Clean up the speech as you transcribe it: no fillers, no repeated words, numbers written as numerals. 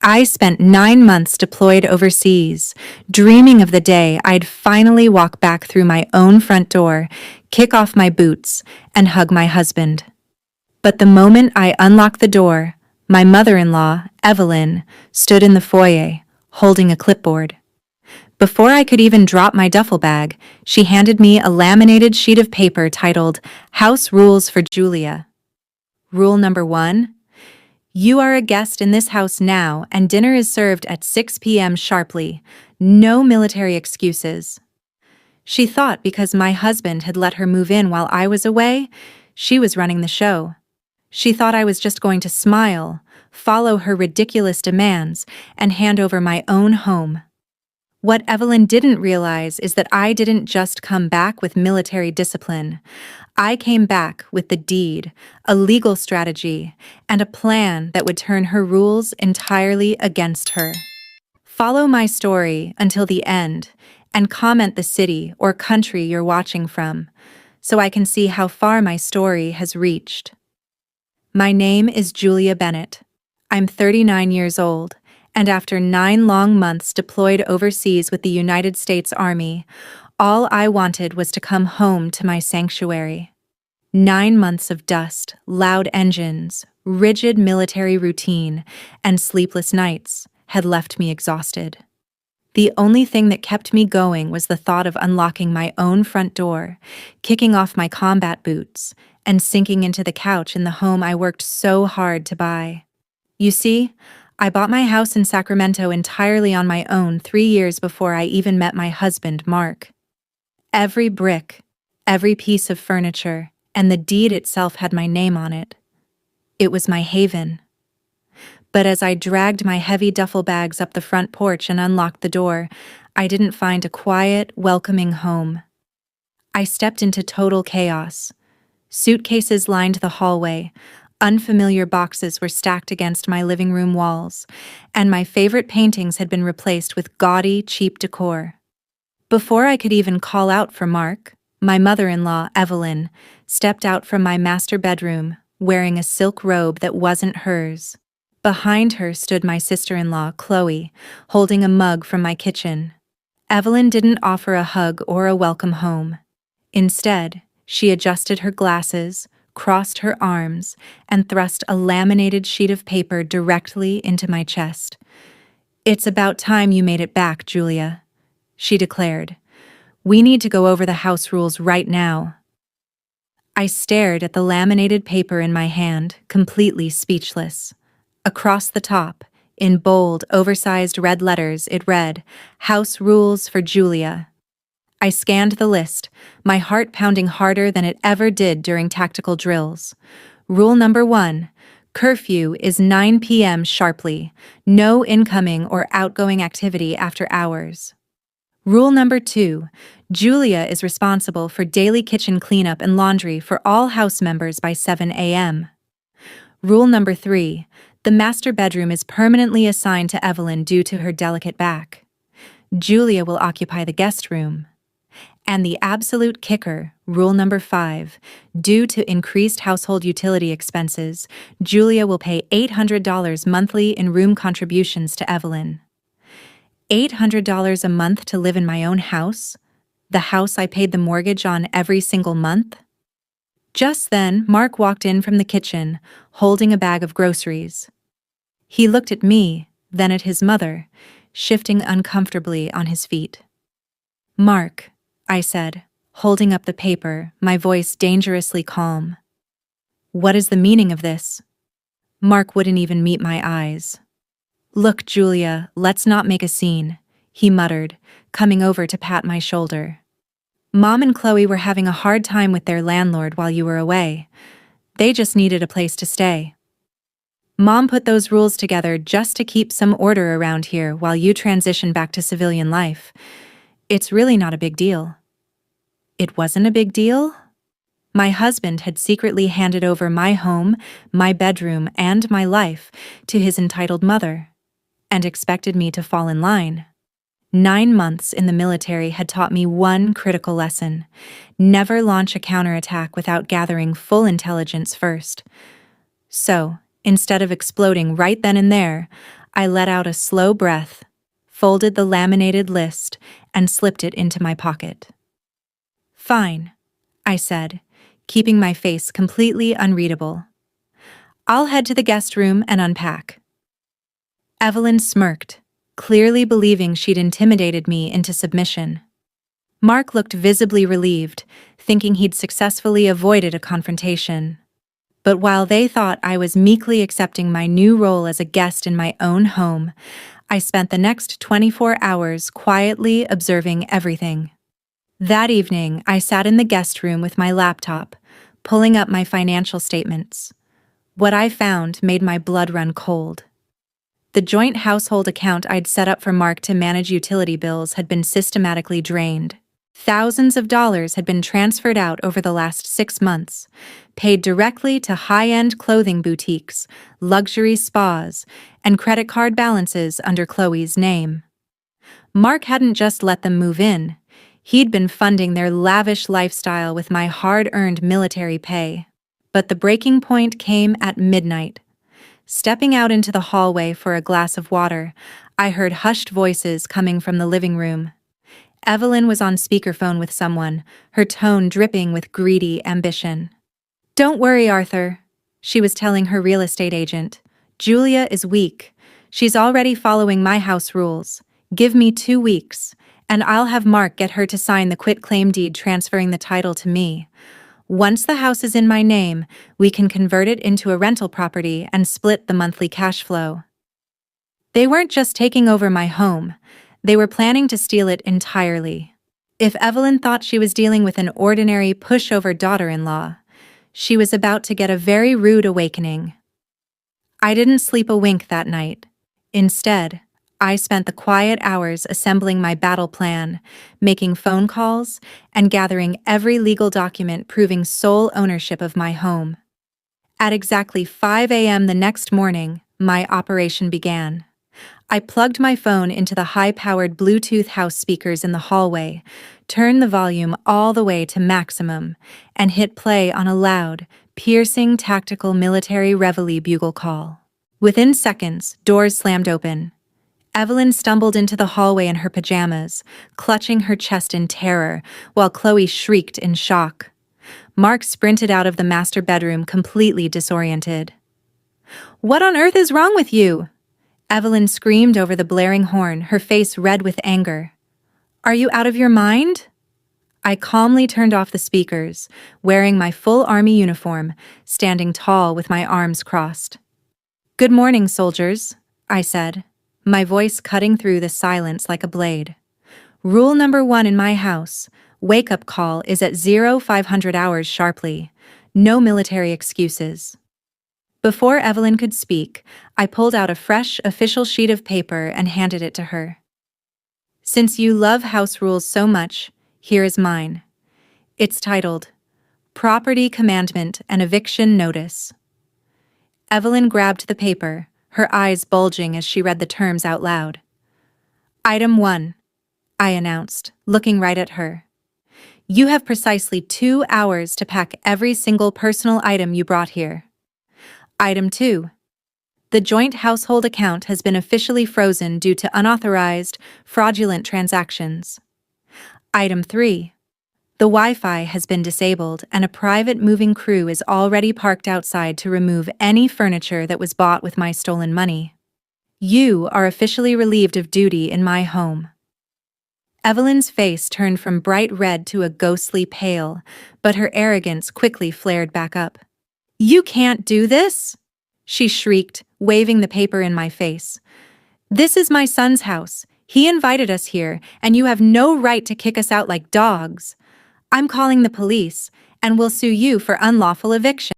I spent 9 months deployed overseas, dreaming of the day I'd finally walk back through my own front door, kick off my boots, and hug my husband. But the moment I unlocked the door, my mother-in-law, Evelyn, stood in the foyer, holding a clipboard. Before I could even drop my duffel bag, she handed me a laminated sheet of paper titled House Rules for Julia. Rule number 1. You are a guest in this house now, and dinner is served at 6 p.m. sharply. No military excuses. She thought because my husband had let her move in while I was away, she was running the show. She thought I was just going to smile, follow her ridiculous demands, and hand over my own home. What Evelyn didn't realize is that I didn't just come back with military discipline. I came back with the deed, a legal strategy, and a plan that would turn her rules entirely against her. Follow my story until the end and comment the city or country you're watching from, so I can see how far my story has reached. My name is Julia Bennett. I'm 39 years old, and after 9 long months deployed overseas with the United States Army, all I wanted was to come home to my sanctuary. 9 months of dust, loud engines, rigid military routine, and sleepless nights had left me exhausted. The only thing that kept me going was the thought of unlocking my own front door, kicking off my combat boots, and sinking into the couch in the home I worked so hard to buy. You see, I bought my house in Sacramento entirely on my own 3 years before I even met my husband, Mark. Every brick, every piece of furniture, and the deed itself had my name on it. It was my haven. But as I dragged my heavy duffel bags up the front porch and unlocked the door, I didn't find a quiet, welcoming home. I stepped into total chaos. Suitcases lined the hallway, unfamiliar boxes were stacked against my living room walls, and my favorite paintings had been replaced with gaudy, cheap decor. Before I could even call out for Mark, my mother-in-law, Evelyn, stepped out from my master bedroom, wearing a silk robe that wasn't hers. Behind her stood my sister-in-law, Chloe, holding a mug from my kitchen. Evelyn didn't offer a hug or a welcome home. Instead, she adjusted her glasses, crossed her arms, and thrust a laminated sheet of paper directly into my chest. "It's about time you made it back, Julia," she declared. "We need to go over the house rules right now." I stared at the laminated paper in my hand, completely speechless. Across the top, in bold, oversized red letters, it read, "House Rules for Julia." I scanned the list, my heart pounding harder than it ever did during tactical drills. Rule number 1, curfew is 9 p.m. sharply, no incoming or outgoing activity after hours. Rule number 2, Julia is responsible for daily kitchen cleanup and laundry for all house members by 7 a.m. Rule number 3, the master bedroom is permanently assigned to Evelyn due to her delicate back. Julia will occupy the guest room. And the absolute kicker, rule number 5, due to increased household utility expenses, Julia will pay $800 monthly in room contributions to Evelyn. $800 a month to live in my own house? The house I paid the mortgage on every single month? Just then, Mark walked in from the kitchen, holding a bag of groceries. He looked at me, then at his mother, shifting uncomfortably on his feet. "Mark," I said, holding up the paper, my voice dangerously calm. "What is the meaning of this?" Mark wouldn't even meet my eyes. "Look, Julia, let's not make a scene," he muttered, coming over to pat my shoulder. "Mom and Chloe were having a hard time with their landlord while you were away. They just needed a place to stay. Mom put those rules together just to keep some order around here while you transition back to civilian life. It's really not a big deal." It wasn't a big deal? My husband had secretly handed over my home, my bedroom, and my life to his entitled mother, and expected me to fall in line. 9 months in the military had taught me one critical lesson: never launch a counterattack without gathering full intelligence first. So, instead of exploding right then and there, I let out a slow breath, folded the laminated list, and slipped it into my pocket. "Fine," I said, keeping my face completely unreadable. "I'll head to the guest room and unpack." Evelyn smirked, clearly believing she'd intimidated me into submission. Mark looked visibly relieved, thinking he'd successfully avoided a confrontation. But while they thought I was meekly accepting my new role as a guest in my own home, I spent the next 24 hours quietly observing everything. That evening, I sat in the guest room with my laptop, pulling up my financial statements. What I found made my blood run cold. The joint household account I'd set up for Mark to manage utility bills had been systematically drained. Thousands of dollars had been transferred out over the last 6 months, paid directly to high-end clothing boutiques, luxury spas, and credit card balances under Chloe's name. Mark hadn't just let them move in. He'd been funding their lavish lifestyle with my hard-earned military pay. But the breaking point came at midnight. Stepping out into the hallway for a glass of water, I heard hushed voices coming from the living room. Evelyn was on speakerphone with someone, her tone dripping with greedy ambition. "Don't worry, Arthur," she was telling her real estate agent. "Julia is weak. She's already following my house rules. Give me 2 weeks, and I'll have Mark get her to sign the quitclaim deed transferring the title to me. Once the house is in my name, we can convert it into a rental property and split the monthly cash flow." They weren't just taking over my home. They were planning to steal it entirely. If Evelyn thought she was dealing with an ordinary pushover daughter-in-law, she was about to get a very rude awakening. I didn't sleep a wink that night. Instead, I spent the quiet hours assembling my battle plan, making phone calls, and gathering every legal document proving sole ownership of my home. At exactly 5 a.m. the next morning, my operation began. I plugged my phone into the high-powered Bluetooth house speakers in the hallway, turned the volume all the way to maximum, and hit play on a loud, piercing tactical military reveille bugle call. Within seconds, doors slammed open. Evelyn stumbled into the hallway in her pajamas, clutching her chest in terror, while Chloe shrieked in shock. Mark sprinted out of the master bedroom completely disoriented. "What on earth is wrong with you?" Evelyn screamed over the blaring horn, her face red with anger. "Are you out of your mind?" I calmly turned off the speakers, wearing my full army uniform, standing tall with my arms crossed. "Good morning, soldiers," I said, my voice cutting through the silence like a blade. "Rule number 1 in my house, wake-up call is at 0500 hours sharply. No military excuses." Before Evelyn could speak, I pulled out a fresh, official sheet of paper and handed it to her. "Since you love house rules so much, here is mine. It's titled, Property Commandment and Eviction Notice." Evelyn grabbed the paper, her eyes bulging as she read the terms out loud. "Item 1, I announced, looking right at her. "You have precisely 2 hours to pack every single personal item you brought here. Item 2, the joint household account has been officially frozen due to unauthorized, fraudulent transactions. Item 3, the Wi-Fi has been disabled and a private moving crew is already parked outside to remove any furniture that was bought with my stolen money. You are officially relieved of duty in my home." Evelyn's face turned from bright red to a ghostly pale, but her arrogance quickly flared back up. "You can't do this!" she shrieked, waving the paper in my face. "This is my son's house. He invited us here, and you have no right to kick us out like dogs. I'm calling the police, and will sue you for unlawful eviction."